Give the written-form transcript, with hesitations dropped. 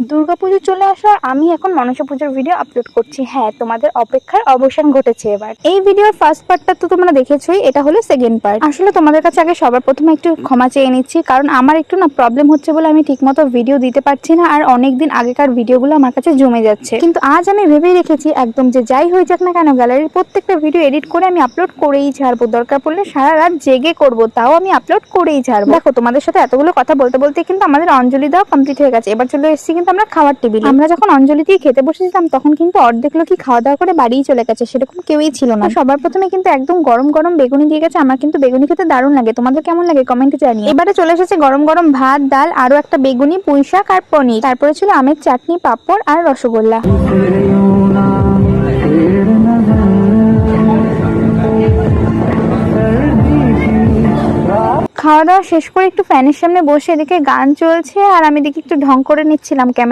দুর্গাপুজো চলে আসার আমি এখন মনসা পুজোর ভিডিও আপলোড করছি। হ্যাঁ, তোমাদের অপেক্ষার অবসান ঘটেছে এবার। এই ভিডিওর ফার্স্ট পার্টটা তো তোমরা দেখেছোই, এটা হলো সেকেন্ড পার্ট। আসলে তোমাদের কাছে আগে সবার প্রথমে একটু ক্ষমা চেয়ে নিচ্ছি, কারণ আমার একটু না প্রবলেম হচ্ছে বলে আমি ঠিকমতো ভিডিও দিতে পারছি না, আর অনেকদিন আগেকার ভিডিওগুলো আমার কাছে জমে যাচ্ছে। কিন্তু আজ আমি ভেবেই রেখেছি একদম যে যাই হয়ে যাক না কেন গ্যালারির প্রত্যেকটা ভিডিও এডিট করে আমি আপলোড করেই ছাড়বো। দরকার পড়লে সারা রাত জেগে করবো, তাও আমি আপলোড করেই ছাড়বো। দেখো, তোমাদের সাথে এতগুলো কথা বলতে বলতে কিন্তু আমাদের অঞ্জলি দেওয়া কমপ্লিট হয়ে গেছে। এবার চলে এসেছি কিন্তু আমরা খাওয়ার টেবিলে। আমরা যখন অঞ্জলি দিয়ে খেতে বসেছিলাম তখন কিন্তু অর্ধেক লোকই খাওয়া দাওয়া করে বাড়িই চলে গেছে, সেরকম কেউই ছিল না। সবার প্রথমে কিন্তু একদম গরম গরম বেগুনি দিয়ে গেছে। আমার কিন্তু বেগুনি খেতে দারুণ লাগে, তোমাদের কেমন লাগে কমেন্টে জানিও। এবারে চলে এসেছে গরম গরম ভাত, ডাল, আরো একটা বেগুনি, পুঁই শাক আর পনির। তারপরে ছিল আমের চাটনি, পাঁপড় আর রসগোল্লা। খাওয়া দাওয়া শেষ করে একটু ফ্যানের সামনে বসে এদিকে গান চলছে আর আমি এদিকে একটু ঢং করে নিচ্ছিলাম ক্যামেরা।